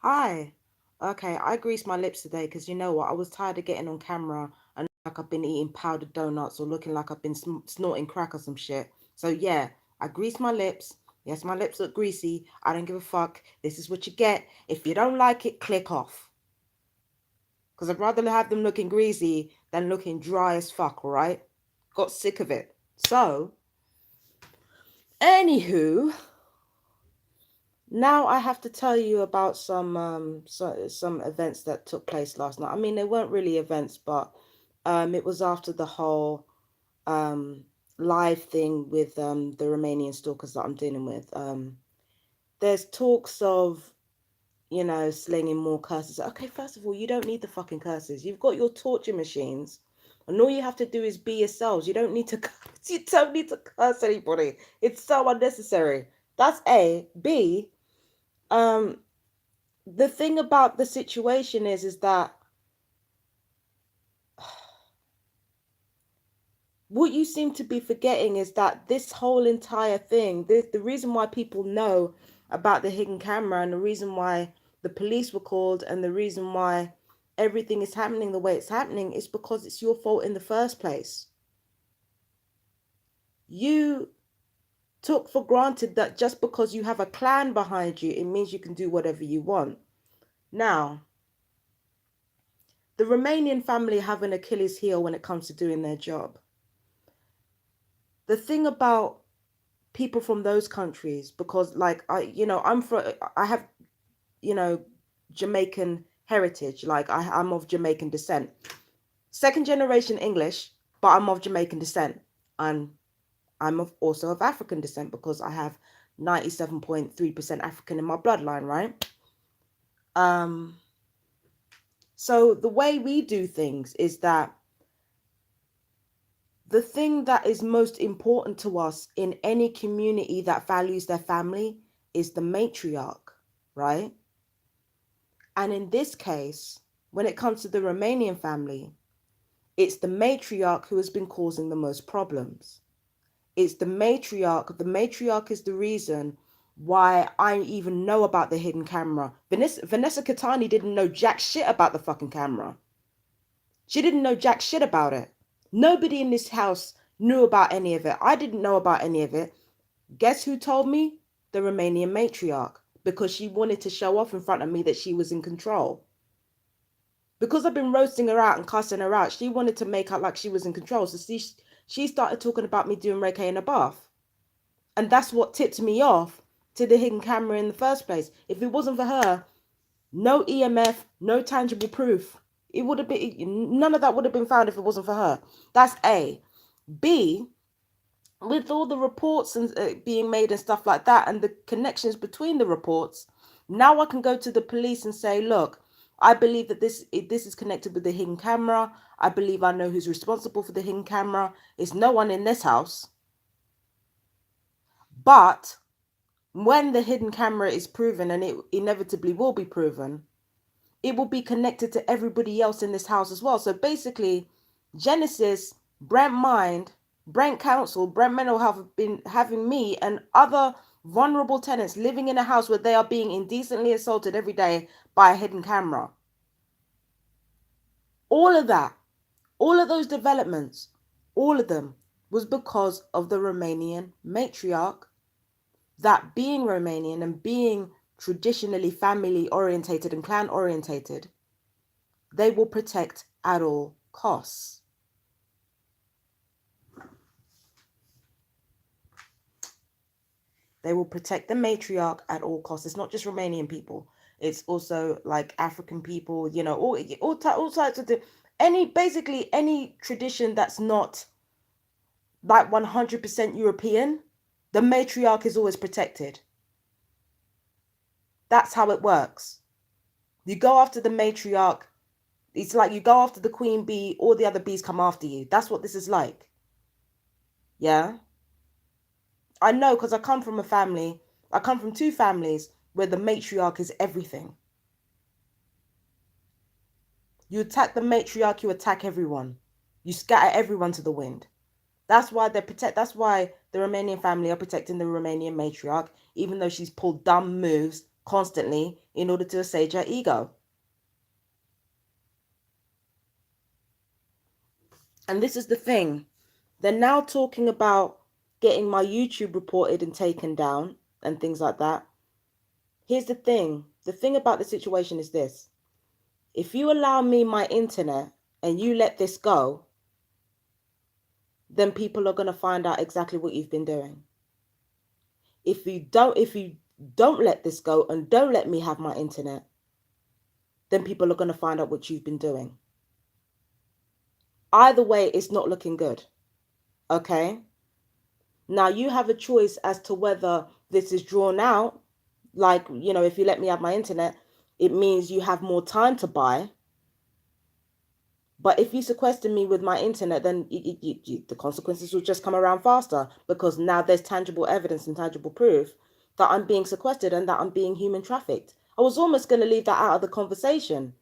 Hi. Okay, I greased my lips today because you know what? I was tired of getting on camera and like I've been eating powdered donuts or looking like I've been snorting crack or some shit. So yeah, I greased my lips. Yes, my lips look greasy. I don't give a fuck. This is what you get. If you don't like it, click off. Because I'd rather have them looking greasy than looking dry as fuck, all right? Got sick of it. So, anywho, now I have to tell you about some events that took place last night. I mean, they weren't really events, but it was after the whole um live thing with the Romanian stalkers that I'm dealing with. There's talks of, slinging more curses. Okay, first of all, you don't need the fucking curses. You've got your torture machines, and all you have to do is be yourselves. You don't need to you don't need to curse anybody. It's so unnecessary. That's A. B. Um, the thing about the situation is that what you seem to be forgetting is that this whole entire thing, the reason why people know about the hidden camera and the reason why the police were called and the reason why everything is happening the way it's happening is because it's your fault in the first place. You took for granted that just because you have a clan behind you, it means you can do whatever you want. Now, the Romanian family have an Achilles heel when it comes to doing their job. The thing about people from those countries, because like I have, you know Jamaican heritage. Like I'm of Jamaican descent, second generation English, but I'm of Jamaican descent, and also of African descent because I have 97.3% African in my bloodline, right? um so the way we do things is that the thing that is most important to us in any community that values their family is the matriarch, right? And in this case, when it comes to the Romanian family, it's the matriarch who has been causing the most problems. It's the matriarch. The matriarch is the reason why I even know about the hidden camera. Vanessa Catani didn't know jack shit about the fucking camera. She didn't know jack shit about it. Nobody in this house knew about any of it. I didn't know about any of it. Guess who told me? The Romanian matriarch. Because she wanted to show off in front of me that she was in control. Because I've been roasting her out and cussing her out, she wanted to make out like she was in control. So she started talking about me doing Reiki in a bath. And that's what tipped me off to the hidden camera in the first place. If it wasn't for her, no EMF, no tangible proof. It would have been, none of that would have been found if it wasn't for her. That's A. B, with all the reports and being made and stuff like that, and the connections between the reports, now I can go to the police and say, look, I believe that this is connected with the hidden camera. I believe I know who's responsible for the hidden camera. It's no one in this house. But when the hidden camera is proven, and it inevitably will be proven, it will be connected to everybody else in this house as well. So basically, Genesis, Brent Mind, Brent Council, Brent Mental Health have been having me and other vulnerable tenants living in a house where they are being indecently assaulted every day by a hidden camera. All of that, all of those developments, all of them was because of the Romanian matriarch, that being Romanian and being traditionally family orientated and clan orientated, they will protect at all costs. They will protect the matriarch at all costs. It's not just Romanian people. It's also like African people, all types of basically any tradition that's not like 100% European, the matriarch is always protected. That's how it works. You go after the matriarch, it's like you go after the queen bee, all the other bees come after you. That's what this is like. Yeah? I know because I come from two families where the matriarch is everything. You attack the matriarch, you attack everyone. You scatter everyone to the wind. That's why the Romanian family are protecting the Romanian matriarch, even though she's pulled dumb moves constantly in order to assuage her ego. And this is the thing. They're now talking about getting my YouTube reported and taken down and things like that. Here's the thing. The thing about the situation is this. If you allow me my internet and you let this go, then people are going to find out exactly what you've been doing. If you don't let this go and don't let me have my internet, then people are going to find out what you've been doing. Either way, it's not looking good. Okay? Now you have a choice as to whether this is drawn out. Like, if you let me have my internet, it means you have more time to buy. But if you sequester me with my internet, then the consequences will just come around faster, because now there's tangible evidence and tangible proof that I'm being sequestered and that I'm being human trafficked. I was almost going to leave that out of the conversation.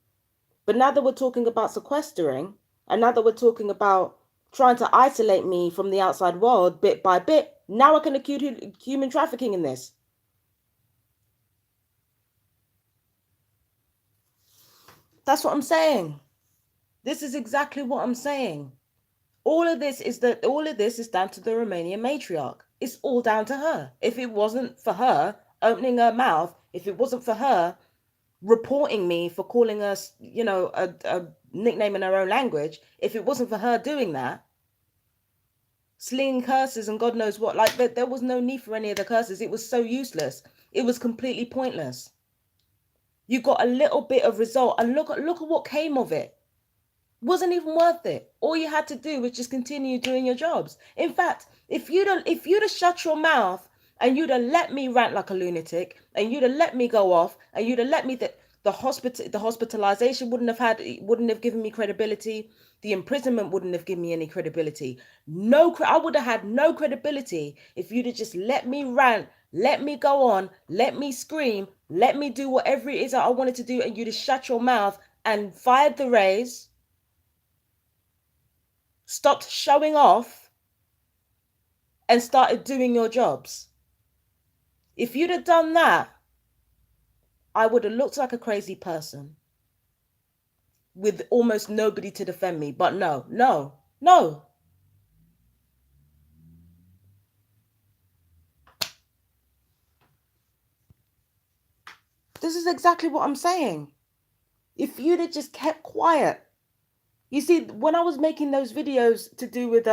But now that we're talking about sequestering, and now that we're talking about trying to isolate me from the outside world bit by bit, now I can accuse human trafficking in this. That's what I'm saying. This is exactly what I'm saying. All of this is down to the Romanian matriarch. It's all down to her. If it wasn't for her opening her mouth, if it wasn't for her reporting me for calling us, a nickname in her own language, if it wasn't for her doing that, slinging curses and God knows what, like there was no need for any of the curses. It was so useless. It was completely pointless. You got a little bit of result, and look at what came of it. Wasn't even worth it. All you had to do was just continue doing your jobs. In fact, if you'd have shut your mouth and you'd have let me rant like a lunatic, and you'd have let me go off, and you'd have let me the hospitalization wouldn't have given me credibility. The imprisonment wouldn't have given me any credibility. I would have had no credibility if you'd have just let me rant, let me go on, let me scream, let me do whatever it is that I wanted to do, and you'd have shut your mouth and fired the rays, stopped showing off, and started doing your jobs. If you'd have done that, I would have looked like a crazy person with almost nobody to defend me. But no. This is exactly what I'm saying. If you'd have just kept quiet. You see, when I was making those videos to do with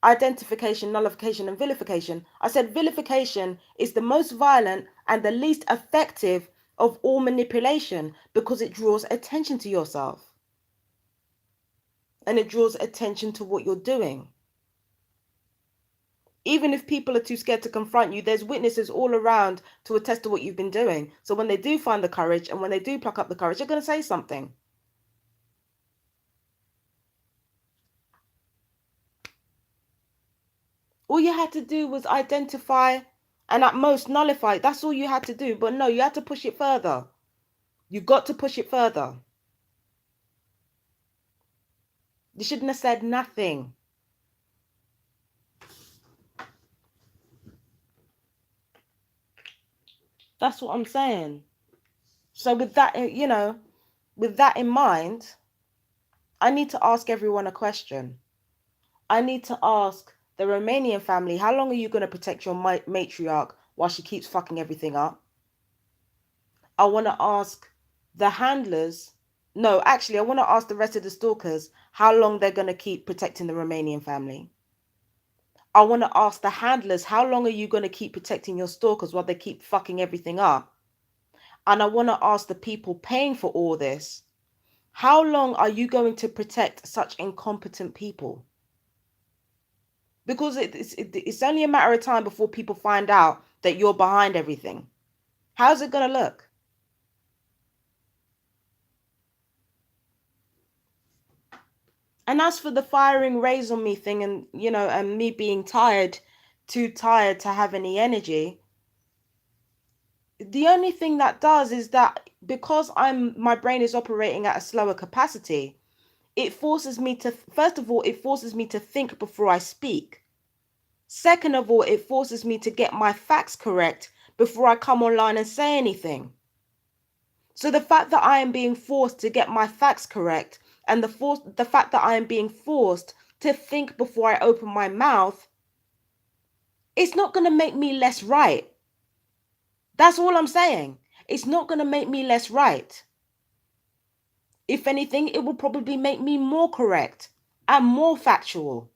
identification, nullification, and vilification, I said vilification is the most violent and the least effective of all manipulation, because it draws attention to yourself. And it draws attention to what you're doing. Even if people are too scared to confront you, there's witnesses all around to attest to what you've been doing. So when they do find the courage, and when they do pluck up the courage, they're going to say something. All you had to do was identify and at most nullify. That's all you had to do. But no, you had to push it further. You got to push it further. You shouldn't have said nothing. That's what I'm saying. So with that, with that in mind, I need to ask everyone a question. I need to ask the Romanian family, how long are you going to protect your matriarch while she keeps fucking everything up? I want to ask the handlers, no, actually, I want to ask the rest of the stalkers how long they're going to keep protecting the Romanian family. I want to ask the handlers, how long are you going to keep protecting your stalkers while they keep fucking everything up? And I want to ask the people paying for all this, how long are you going to protect such incompetent people? Because it's only a matter of time before people find out that you're behind everything. How's it going to look? And as for the firing rays on me thing, and and me being too tired to have any energy, the only thing that does is that because my brain is operating at a slower capacity, it forces me to, first of all, it forces me to think before I speak. Second of all, it forces me to get my facts correct before I come online and say anything. So the fact that I am being forced to get my facts correct, and the fact that I am being forced to think before I open my mouth, it's not going to make me less right. That's all I'm saying. It's not going to make me less right. If anything, it will probably make me more correct and more factual.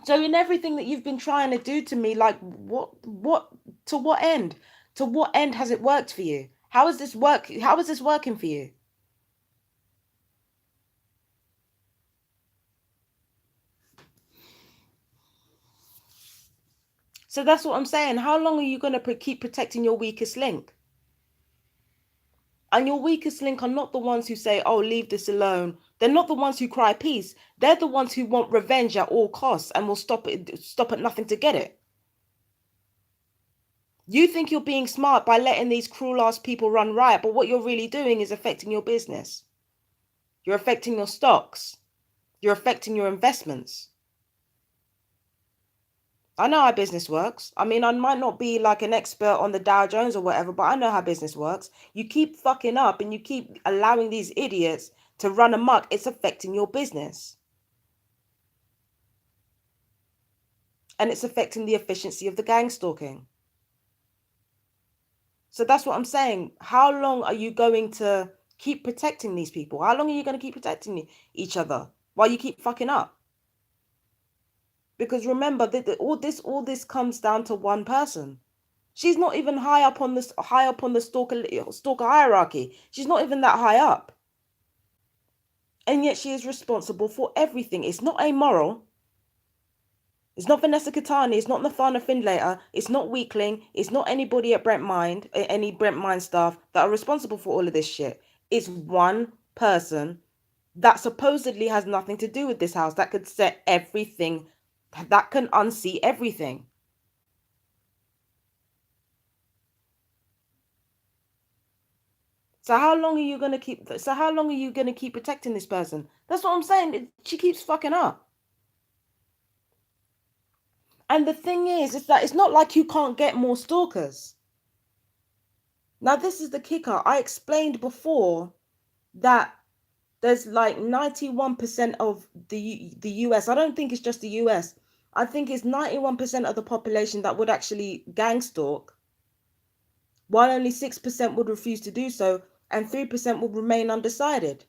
So in everything that you've been trying to do to me, like to what end? To what end has it worked for you? How is this working for you? So that's what I'm saying. How long are you going to keep protecting your weakest link? And your weakest link are not the ones who say, oh, leave this alone. They're not the ones who cry peace. They're the ones who want revenge at all costs and will stop at nothing to get it. You think you're being smart by letting these cruel ass people run riot, but what you're really doing is affecting your business. You're affecting your stocks. You're affecting your investments. I know how business works. I mean, I might not be like an expert on the Dow Jones or whatever, but I know how business works. You keep fucking up and you keep allowing these idiots to run amok. It's affecting your business. And it's affecting the efficiency of the gang stalking. So that's what I'm saying. How long are you going to keep protecting these people? How long are you going to keep protecting each other while you keep fucking up? Because remember that all this comes down to one person. She's not even high up on the stalker hierarchy. She's not even that high up. And yet she is responsible for everything. It's not amoral. It's not Vanessa Catani. It's not Nathana Findlater. It's not Weakling. It's not anybody at Brent Mind, any Brent Mind staff that are responsible for all of this shit. It's one person that supposedly has nothing to do with this house, that could set everything, that can unseat everything. So how long are you gonna keep protecting this person? That's what I'm saying. She keeps fucking up. And the thing is that it's not like you can't get more stalkers. Now, this is the kicker. I explained before that there's like 91% of the US. I don't think it's just the US. I think it's 91% of the population that would actually gang stalk, while only 6% would refuse to do so, and 3% would remain undecided.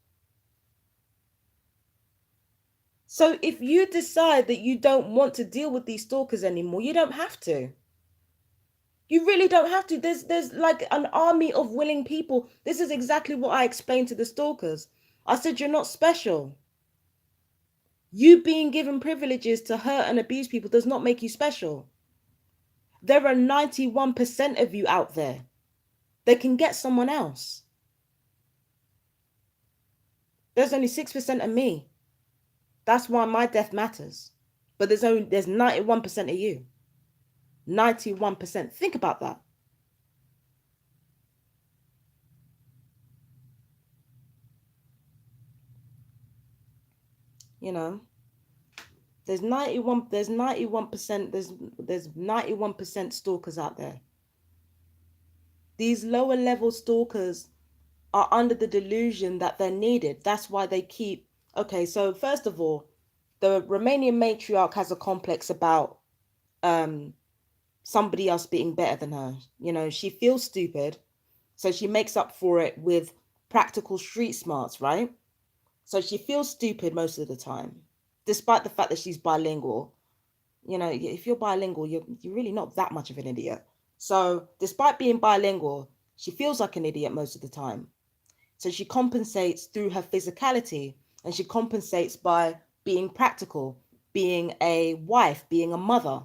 So if you decide that you don't want to deal with these stalkers anymore, you don't have to. You really don't have to. There's like an army of willing people. This is exactly what I explained to the stalkers. I said, you're not special. You being given privileges to hurt and abuse people does not make you special. There are 91% of you out there. They can get someone else. There's only 6% of me. That's why my death matters. But there's 91% of you. 91%. Think about that. You know, there's 91% there's 91% stalkers out there. These lower level stalkers are under the delusion that they're needed. That's why they keep. Okay, so first of all, the Romanian matriarch has a complex about somebody else being better than her. You know, she feels stupid, so she makes up for it with practical street smarts, right? So she feels stupid most of the time, despite the fact that she's bilingual. You know, if you're bilingual, you're really not that much of an idiot. So despite being bilingual, she feels like an idiot most of the time. So she compensates through her physicality, and she compensates by being practical, being a wife, being a mother.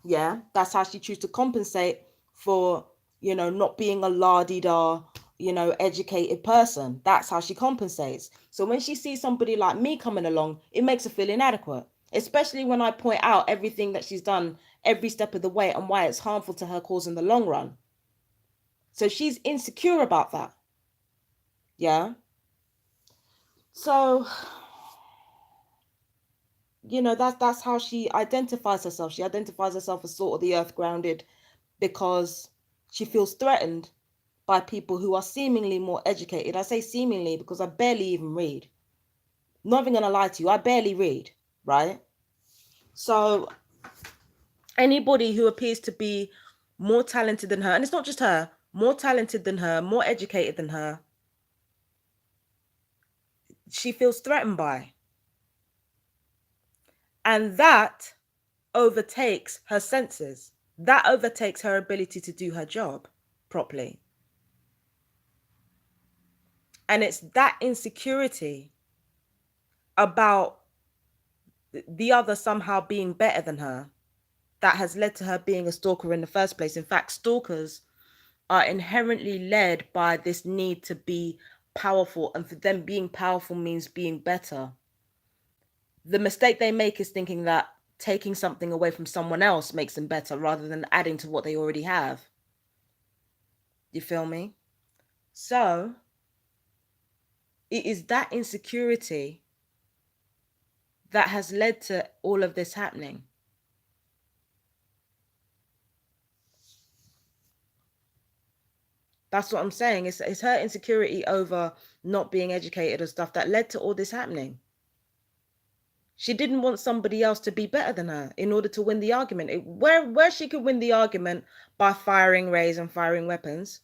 Yeah, that's how she chooses to compensate for, you know, not being a la-di-da, you know, educated person. That's how she compensates. So when she sees somebody like me coming along, it makes her feel inadequate, especially when I point out everything that she's done every step of the way and why it's harmful to her cause in the long run. So she's insecure about that. Yeah. So that's how she identifies herself. She identifies herself as salt of the earth, grounded, because she feels threatened by people who are seemingly more educated. I say seemingly because I barely even read. Not even gonna lie to you, I barely read, right? So anybody who appears to be more talented than her, and it's not just her, more talented than her, more educated than her, she feels threatened by. And that overtakes her senses. That overtakes her ability to do her job properly. And it's that insecurity about the other somehow being better than her that has led to her being a stalker in the first place. In fact, stalkers are inherently led by this need to be powerful, and for them, being powerful means being better. The mistake they make is thinking that taking something away from someone else makes them better rather than adding to what they already have. You feel me? So it is that insecurity that has led to all of this happening. That's what I'm saying. It's her insecurity over not being educated and stuff that led to all this happening. She didn't want somebody else to be better than her in order to win the argument. Where she could win the argument by firing rays and firing weapons.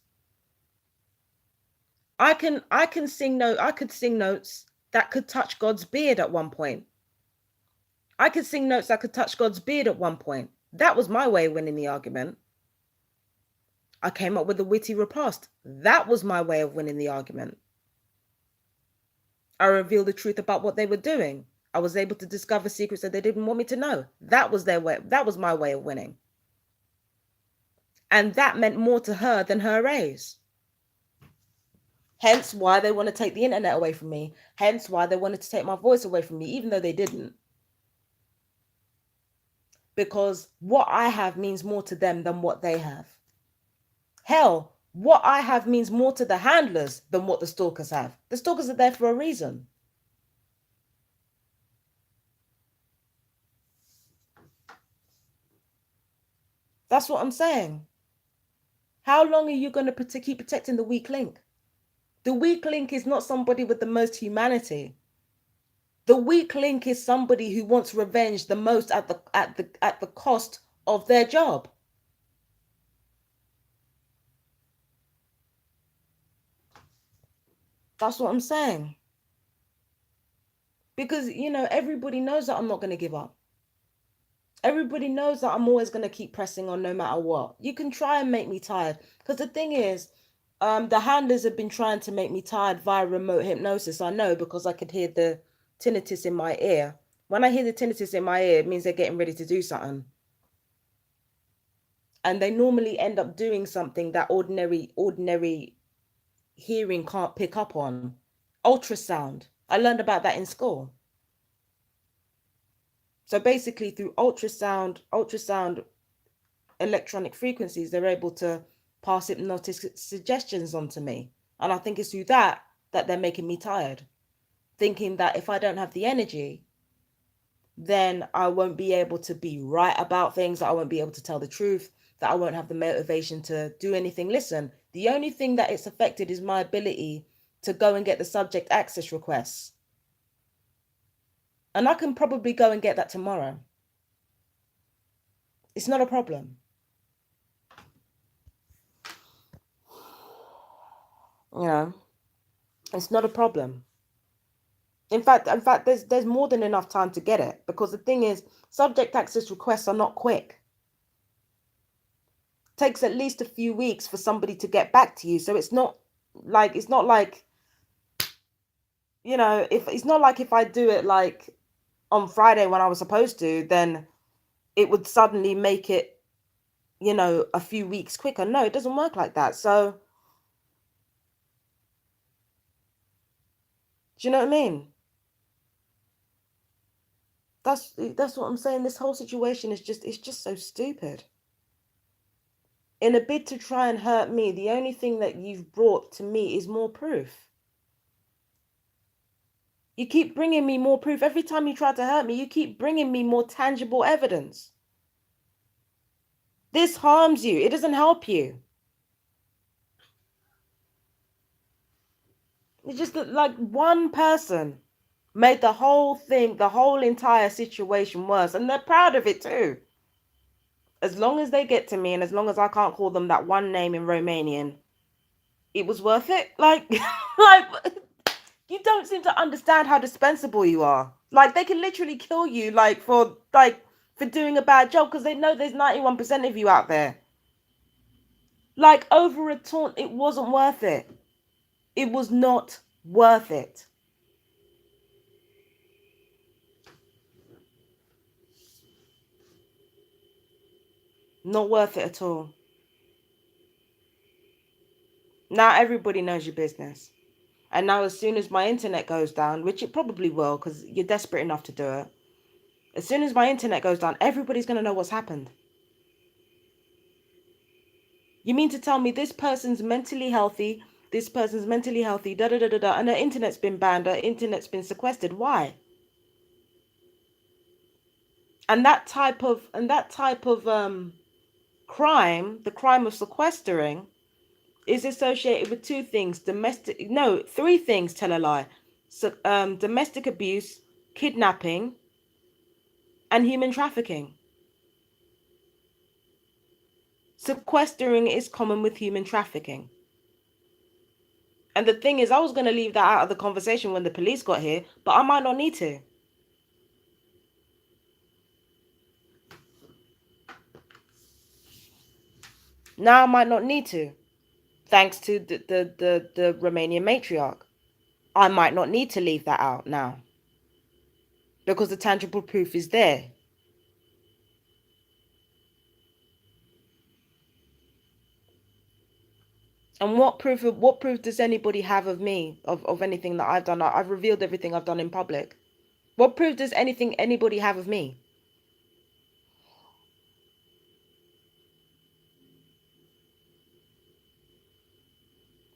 I could sing notes that could touch God's beard at one point. I could sing notes that could touch God's beard at one point. That was my way of winning the argument. I came up with a witty riposte. That was my way of winning the argument. I revealed the truth about what they were doing. I was able to discover secrets that they didn't want me to know. That was their way. That was my way of winning. And that meant more to her than her raise. Hence why they want to take the internet away from me. Hence why they wanted to take my voice away from me, even though they didn't. Because what I have means more to them than what they have. Hell, what I have means more to the handlers than what the stalkers have. The stalkers are there for a reason. That's what I'm saying. How long are you going to keep protecting the weak link? The weak link is not somebody with the most humanity. The weak link is somebody who wants revenge the most at the cost of their job. That's what I'm saying. Because, everybody knows that I'm not going to give up. Everybody knows that I'm always going to keep pressing on no matter what. You can try and make me tired. Because the thing is, the handlers have been trying to make me tired via remote hypnosis. I know, because I could hear the tinnitus in my ear. When I hear the tinnitus in my ear, it means they're getting ready to do something. And they normally end up doing something that ordinary hearing can't pick up on. Ultrasound. I learned about that in school. So basically, through ultrasound electronic frequencies, they're able to pass hypnotic suggestions on to me. And I think it's through that they're making me tired. Thinking that if I don't have the energy, then I won't be able to be right about things, that I won't be able to tell the truth, that I won't have the motivation to do anything. Listen, the only thing that it's affected is my ability to go and get the subject access requests. And I can probably go and get that tomorrow. It's not a problem. It's not a problem. In fact, there's more than enough time to get it, because the thing is, subject access requests are not quick. It takes at least a few weeks for somebody to get back to you. So it's not like if I do it like on Friday when I was supposed to, then it would suddenly make it, a few weeks quicker. No, it doesn't work like that. So, do you know what I mean? That's what I'm saying. This whole situation is just so stupid. In a bid to try and hurt me, the only thing that you've brought to me is more proof. You keep bringing me more proof. Every time you try to hurt me, you keep bringing me more tangible evidence. This harms you. It doesn't help you. It's just that, like, one person made the whole thing, the whole entire situation worse. And they're proud of it too. As long as they get to me and as long as I can't call them that one name in Romanian, it was worth it. Like, like, you don't seem to understand how dispensable you are. Like, they can literally kill you, for doing a bad job because they know there's 91% of you out there. Like, over a taunt, it wasn't worth it. It was not worth it. Not worth it at all. Now everybody knows your business. And now as soon as my internet goes down, which it probably will because you're desperate enough to do it, as soon as my internet goes down, everybody's going to know what's happened. You mean to tell me this person's mentally healthy, da da da da da, and their internet's been banned, their internet's been sequestered? Why? And that type of crime, the crime of sequestering, is associated with three things, tell a lie. So, domestic abuse, kidnapping, and human trafficking. Sequestering is common with human trafficking. And the thing is, I was going to leave that out of the conversation when the police got here, but I might not need to. Now I might not need to, thanks to the Romanian matriarch. I might not need to leave that out now because the tangible proof is there. And what proof does anybody have of me, of anything that I've done? I've revealed everything I've done in public. What proof does anybody have of me?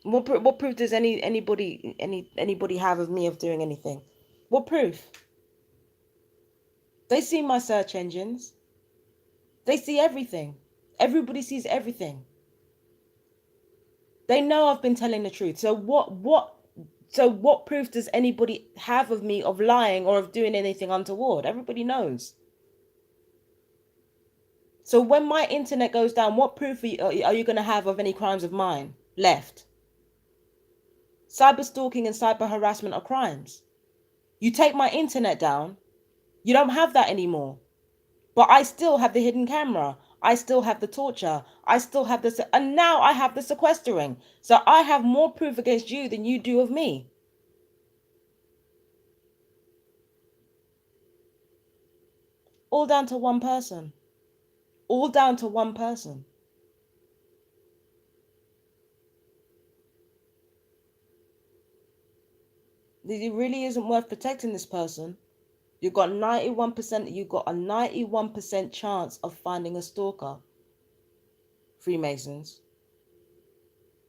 What proof does anybody have of me of doing anything? What proof? They see my search engines. They see everything. Everybody sees everything. They know I've been telling the truth. So what proof does anybody have of me of lying or of doing anything untoward? Everybody knows. So when my internet goes down, what proof are you going to have of any crimes of mine left? Cyber stalking and cyber harassment are crimes. You take my internet down, you don't have that anymore. But I still have the hidden camera. I still have the torture. I still have this. And now I have the sequestering. So I have more proof against you than you do of me. All down to one person. All down to one person. It really isn't worth protecting this person. You got 91% chance of finding a stalker. Freemasons.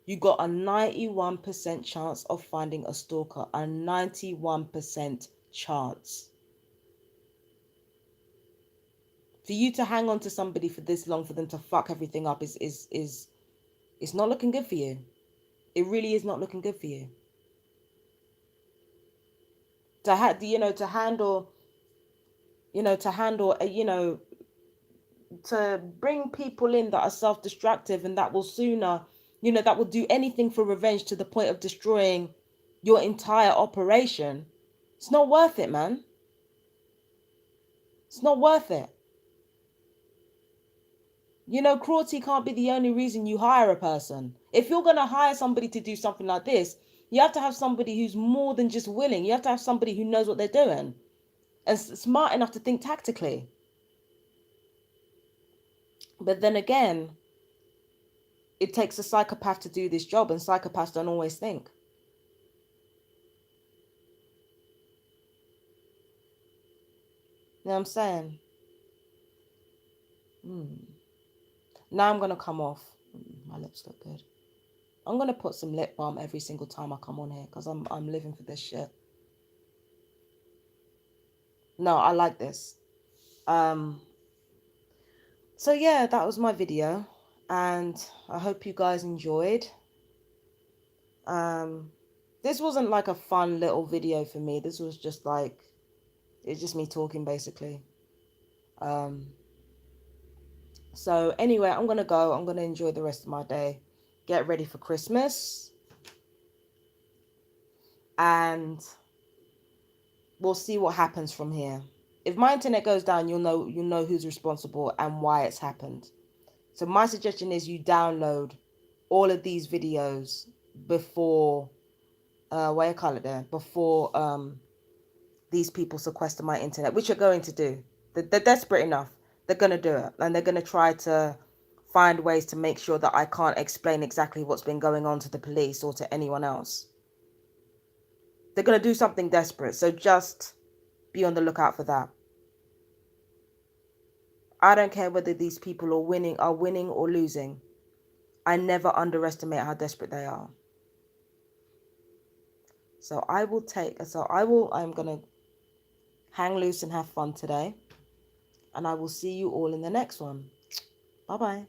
You got a 91% chance of finding a stalker. A 91% chance. For you to hang on to somebody for this long, for them to fuck everything up is it's not looking good for you. It really is not looking good for you. To handle to bring people in that are self-destructive and that will sooner, that will do anything for revenge to the point of destroying your entire operation. It's not worth it, man. It's not worth it. Cruelty can't be the only reason you hire a person. If you're going to hire somebody to do something like this, you have to have somebody who's more than just willing. You have to have somebody who knows what they're doing and smart enough to think tactically. But then again, it takes a psychopath to do this job, and psychopaths don't always think. You know what I'm saying? Now I'm going to come off. My lips look good. I'm going to put some lip balm every single time I come on here because I'm living for this shit. No, I like this. So yeah, that was my video, and I hope you guys enjoyed. Um, this wasn't like a fun little video for me. This was just like, it's just me talking basically. Um, so anyway, I'm gonna go. I'm gonna enjoy the rest of my day, get ready for Christmas, and we'll see what happens from here. If my internet goes down, you'll know who's responsible and why it's happened. So my suggestion is you download all of these videos before what you call it there, before these people sequester my internet, which are going to do. They're desperate enough. They're going to do it, and they're going to try to find ways to make sure that I can't explain exactly what's been going on to the police or to anyone else. They're going to do something desperate, so just be on the lookout for that. I don't care whether these people are winning or losing. I never underestimate how desperate they are. I'm going to hang loose and have fun today. And I will see you all in the next one. Bye bye.